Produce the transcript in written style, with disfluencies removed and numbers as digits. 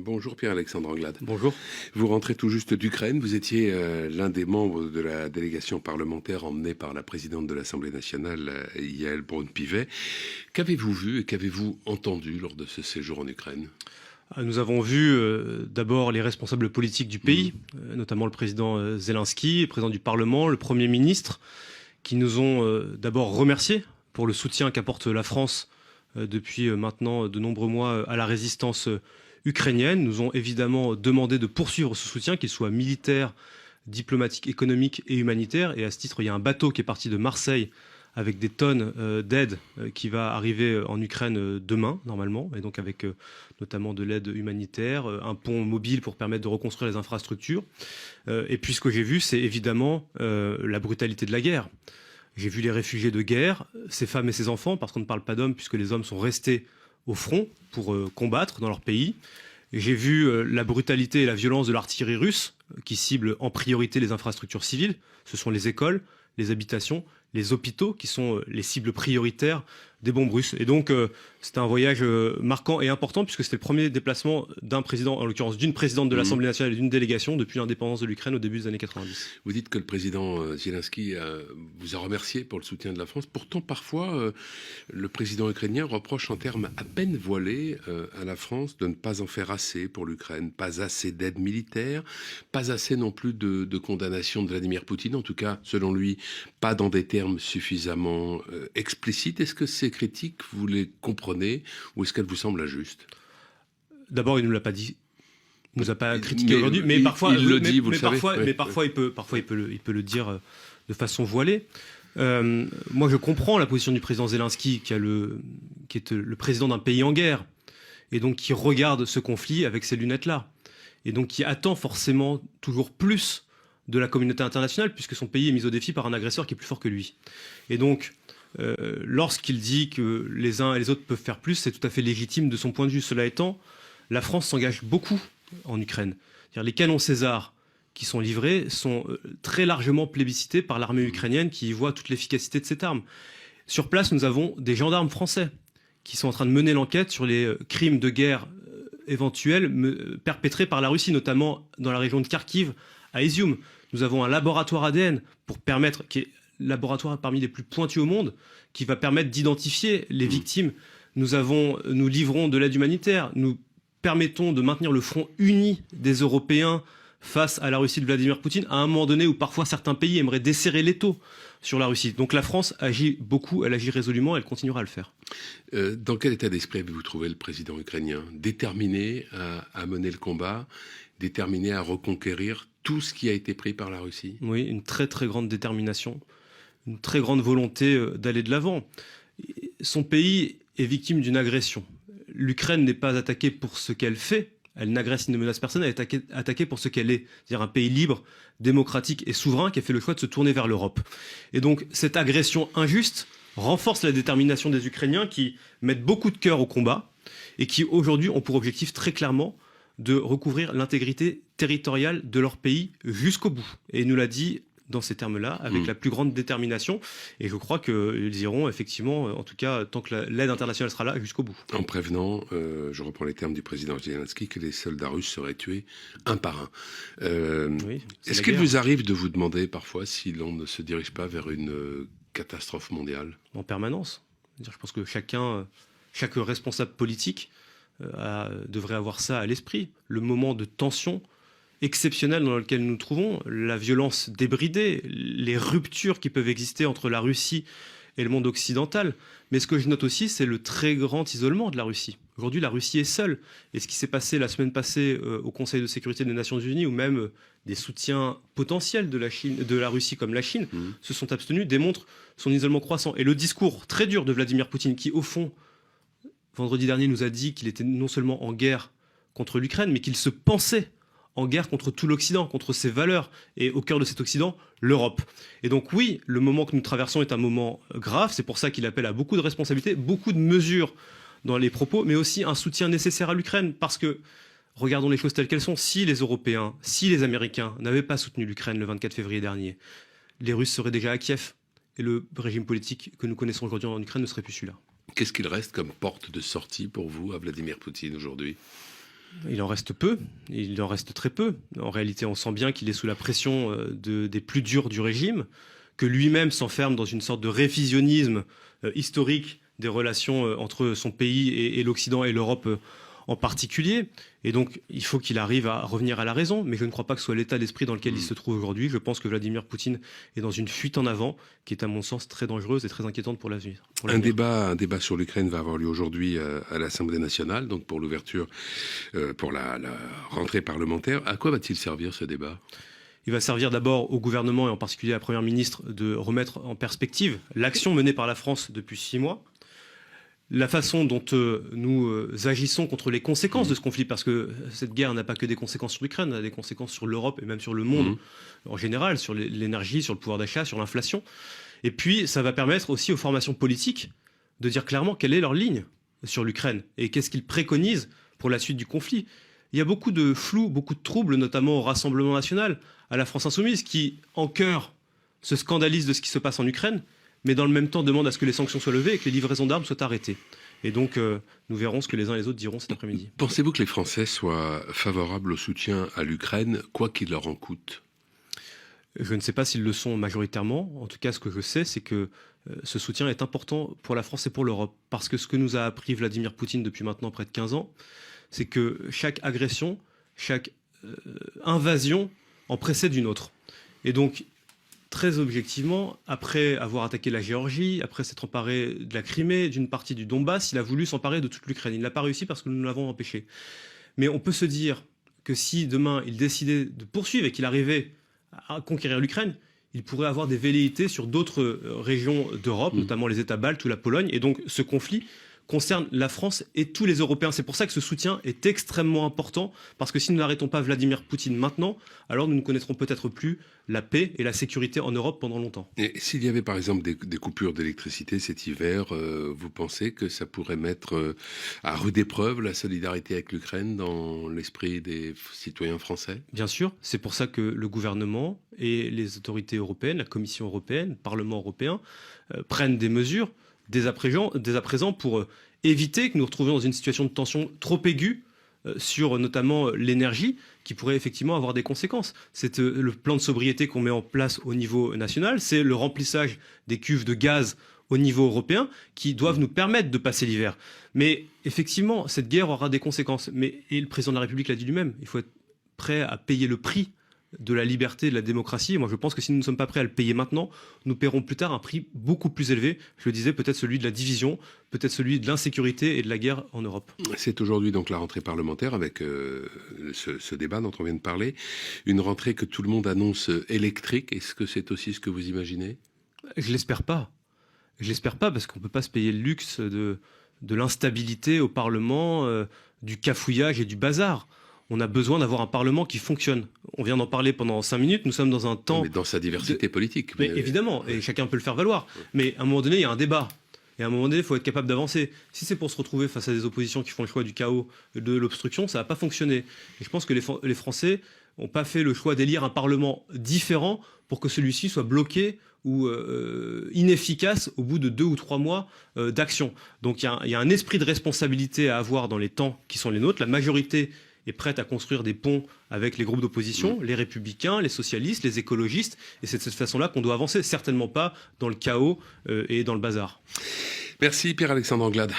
Bonjour Pierre-Alexandre Anglade. Bonjour. Vous rentrez tout juste d'Ukraine. Vous étiez l'un des membres de la délégation parlementaire emmenée par la présidente de l'Assemblée nationale, Yaël Braun-Pivet. Qu'avez-vous vu et qu'avez-vous entendu lors de ce séjour en Ukraine ? Nous avons vu d'abord les responsables politiques du pays, notamment le président Zelensky, le président du Parlement, le Premier ministre, qui nous ont d'abord remerciés pour le soutien qu'apporte la France depuis maintenant de nombreux mois à la résistance ukrainienne. Nous ont évidemment demandé de poursuivre ce soutien, qu'il soit militaire, diplomatique, économique et humanitaire. Et à ce titre, il y a un bateau qui est parti de Marseille avec des tonnes d'aide qui va arriver en Ukraine demain, normalement, et donc avec notamment de l'aide humanitaire, un pont mobile pour permettre de reconstruire les infrastructures. Et puis ce que j'ai vu, c'est évidemment la brutalité de la guerre. J'ai vu les réfugiés de guerre, ces femmes et ces enfants, parce qu'on ne parle pas d'hommes, puisque les hommes sont restés au front pour combattre dans leur pays. J'ai vu la brutalité et la violence de l'artillerie russe, qui cible en priorité les infrastructures civiles. Ce sont les écoles, les habitations, les hôpitaux qui sont les cibles prioritaires des bombes russes. Et donc, c'était un voyage marquant et important puisque c'était le premier déplacement d'un président, en l'occurrence d'une présidente de l'Assemblée nationale et d'une délégation depuis l'indépendance de l'Ukraine au début des années 90. Vous dites que le président Zelensky vous a remercié pour le soutien de la France. Pourtant, parfois, le président ukrainien reproche en termes à peine voilés à la France de ne pas en faire assez pour l'Ukraine. Pas assez d'aide militaire, pas assez non plus de condamnation de Vladimir Poutine. En tout cas, selon lui, pas dans des termes suffisamment explicites. Est-ce que ces critiques, vous les comprenez ou est-ce qu'elles vous semblent injustes ? D'abord, il ne nous l'a pas dit. Il ne nous a pas critiqué aujourd'hui, mais parfois, il le dit, vous le savez. Mais parfois, il peut le dire de façon voilée. Moi, je comprends la position du président Zelensky, qui est le président d'un pays en guerre, et donc qui regarde ce conflit avec ces lunettes-là, et donc qui attend forcément toujours plus de la communauté internationale, puisque son pays est mis au défi par un agresseur qui est plus fort que lui. Et donc, lorsqu'il dit que les uns et les autres peuvent faire plus, c'est tout à fait légitime de son point de vue. Cela étant, la France s'engage beaucoup en Ukraine. C'est-à-dire, les canons César qui sont livrés sont très largement plébiscités par l'armée ukrainienne qui y voit toute l'efficacité de cette arme. Sur place, nous avons des gendarmes français qui sont en train de mener l'enquête sur les crimes de guerre éventuels perpétrés par la Russie, notamment dans la région de Kharkiv, à Izium. Nous avons un laboratoire ADN pour permettre, qui est laboratoire parmi les plus pointus au monde, qui va permettre d'identifier les victimes. Nous livrons de l'aide humanitaire. Nous permettons de maintenir le front uni des Européens face à la Russie de Vladimir Poutine, à un moment donné où parfois certains pays aimeraient desserrer l'étau sur la Russie. Donc la France agit beaucoup, elle agit résolument, elle continuera à le faire. Dans quel état d'esprit avez-vous trouvé le président ukrainien ? Déterminé à mener le combat, déterminé à reconquérir tout ce qui a été pris par la Russie ? Oui, une très très grande détermination, une très grande volonté d'aller de l'avant. Son pays est victime d'une agression. L'Ukraine n'est pas attaquée pour ce qu'elle fait, elle n'agresse ni ne menace personne, elle est attaquée pour ce qu'elle est, c'est-à-dire un pays libre, démocratique et souverain qui a fait le choix de se tourner vers l'Europe. Et donc cette agression injuste renforce la détermination des Ukrainiens qui mettent beaucoup de cœur au combat et qui aujourd'hui ont pour objectif très clairement de recouvrir l'intégrité territoriale de leur pays jusqu'au bout. Et il nous l'a dit dans ces termes-là, avec la plus grande détermination. Et je crois qu'ils iront effectivement, en tout cas, tant que l'aide internationale sera là, jusqu'au bout. En prévenant, je reprends les termes du président Zelensky, que les soldats russes seraient tués un par un. Oui, est-ce qu'il vous arrive de vous demander parfois si l'on ne se dirige pas vers une catastrophe mondiale ? En permanence. Je pense que chaque responsable politique devrait avoir ça à l'esprit. Le moment de tension exceptionnel dans lequel nous nous trouvons, la violence débridée, les ruptures qui peuvent exister entre la Russie et le monde occidental. Mais ce que je note aussi, c'est le très grand isolement de la Russie. Aujourd'hui, la Russie est seule. Et ce qui s'est passé la semaine passée au Conseil de sécurité des Nations Unies, ou même des soutiens potentiels de la Russie comme la Chine, se sont abstenus, démontre son isolement croissant. Et le discours très dur de Vladimir Poutine, qui au fond, vendredi dernier, nous a dit qu'il était non seulement en guerre contre l'Ukraine, mais qu'il se pensait en guerre contre tout l'Occident, contre ses valeurs, et au cœur de cet Occident, l'Europe. Et donc oui, le moment que nous traversons est un moment grave, c'est pour ça qu'il appelle à beaucoup de responsabilités, beaucoup de mesures dans les propos, mais aussi un soutien nécessaire à l'Ukraine, parce que, regardons les choses telles qu'elles sont, si les Européens, si les Américains n'avaient pas soutenu l'Ukraine le 24 février dernier, les Russes seraient déjà à Kiev, et le régime politique que nous connaissons aujourd'hui en Ukraine ne serait plus celui-là. Qu'est-ce qu'il reste comme porte de sortie pour vous à Vladimir Poutine aujourd'hui ? Il en reste peu, il en reste très peu. En réalité, on sent bien qu'il est sous la pression des plus durs du régime, que lui-même s'enferme dans une sorte de révisionnisme historique des relations entre son pays et l'Occident et l'Europe en particulier. Et donc, il faut qu'il arrive à revenir à la raison. Mais je ne crois pas que ce soit l'état d'esprit dans lequel il se trouve aujourd'hui. Je pense que Vladimir Poutine est dans une fuite en avant qui est, à mon sens, très dangereuse et très inquiétante pour l'avenir. Un débat sur l'Ukraine va avoir lieu aujourd'hui à l'Assemblée nationale, donc pour l'ouverture, pour la rentrée parlementaire. À quoi va-t-il servir ce débat ? Il va servir d'abord au gouvernement et en particulier à la Première ministre de remettre en perspective l'action menée par la France depuis 6 mois. La façon dont nous agissons contre les conséquences de ce conflit, parce que cette guerre n'a pas que des conséquences sur l'Ukraine, elle a des conséquences sur l'Europe et même sur le monde en général, sur l'énergie, sur le pouvoir d'achat, sur l'inflation. Et puis, ça va permettre aussi aux formations politiques de dire clairement quelle est leur ligne sur l'Ukraine et qu'est-ce qu'ils préconisent pour la suite du conflit. Il y a beaucoup de flou, beaucoup de troubles, notamment au Rassemblement national, à la France insoumise, qui, en cœur, se scandalise de ce qui se passe en Ukraine, mais dans le même temps demande à ce que les sanctions soient levées et que les livraisons d'armes soient arrêtées. Et donc, nous verrons ce que les uns et les autres diront cet après-midi. Pensez-vous que les Français soient favorables au soutien à l'Ukraine, quoi qu'il leur en coûte ? Je ne sais pas s'ils le sont majoritairement. En tout cas, ce que je sais, c'est que ce soutien est important pour la France et pour l'Europe. Parce que ce que nous a appris Vladimir Poutine depuis maintenant près de 15 ans, c'est que chaque agression, chaque invasion en précède une autre. Et donc, très objectivement, après avoir attaqué la Géorgie, après s'être emparé de la Crimée, d'une partie du Donbass, il a voulu s'emparer de toute l'Ukraine. Il n'a pas réussi parce que nous l'avons empêché. Mais on peut se dire que si demain il décidait de poursuivre et qu'il arrivait à conquérir l'Ukraine, il pourrait avoir des velléités sur d'autres régions d'Europe, notamment les États baltes ou la Pologne. Et donc ce conflit concerne la France et tous les Européens. C'est pour ça que ce soutien est extrêmement important, parce que si nous n'arrêtons pas Vladimir Poutine maintenant, alors nous ne connaîtrons peut-être plus la paix et la sécurité en Europe pendant longtemps. Et s'il y avait par exemple des coupures d'électricité cet hiver, vous pensez que ça pourrait mettre à rude épreuve la solidarité avec l'Ukraine dans l'esprit des citoyens français ? Bien sûr, c'est pour ça que le gouvernement et les autorités européennes, la Commission européenne, le Parlement européen, prennent des mesures dès à présent pour éviter que nous nous retrouvions dans une situation de tension trop aiguë sur notamment l'énergie qui pourrait effectivement avoir des conséquences. C'est le plan de sobriété qu'on met en place au niveau national, c'est le remplissage des cuves de gaz au niveau européen qui doivent nous permettre de passer l'hiver. Mais effectivement, cette guerre aura des conséquences. Et le président de la République l'a dit lui-même, il faut être prêt à payer le prix de la liberté, de la démocratie. Et moi, je pense que si nous ne sommes pas prêts à le payer maintenant, nous paierons plus tard un prix beaucoup plus élevé. Je le disais, peut-être celui de la division, peut-être celui de l'insécurité et de la guerre en Europe. C'est aujourd'hui donc la rentrée parlementaire avec ce débat dont on vient de parler. Une rentrée que tout le monde annonce électrique. Est-ce que c'est aussi ce que vous imaginez ? Je l'espère pas. Je l'espère pas parce qu'on ne peut pas se payer le luxe de l'instabilité au Parlement, du cafouillage et du bazar. On a besoin d'avoir un Parlement qui fonctionne. On vient d'en parler pendant 5 minutes. Nous sommes dans un temps... Mais dans sa diversité politique. Mais évidemment, et chacun peut le faire valoir. Mais à un moment donné, il y a un débat. Et à un moment donné, il faut être capable d'avancer. Si c'est pour se retrouver face à des oppositions qui font le choix du chaos, de l'obstruction, ça ne va pas fonctionner. Et je pense que les Français n'ont pas fait le choix d'élire un Parlement différent pour que celui-ci soit bloqué ou inefficace au bout de 2 ou 3 mois d'action. Donc il y a un esprit de responsabilité à avoir dans les temps qui sont les nôtres. La majorité est prête à construire des ponts avec les groupes d'opposition, les républicains, les socialistes, les écologistes, et c'est de cette façon-là qu'on doit avancer, certainement pas dans le chaos et dans le bazar. Merci Pierre-Alexandre Anglade.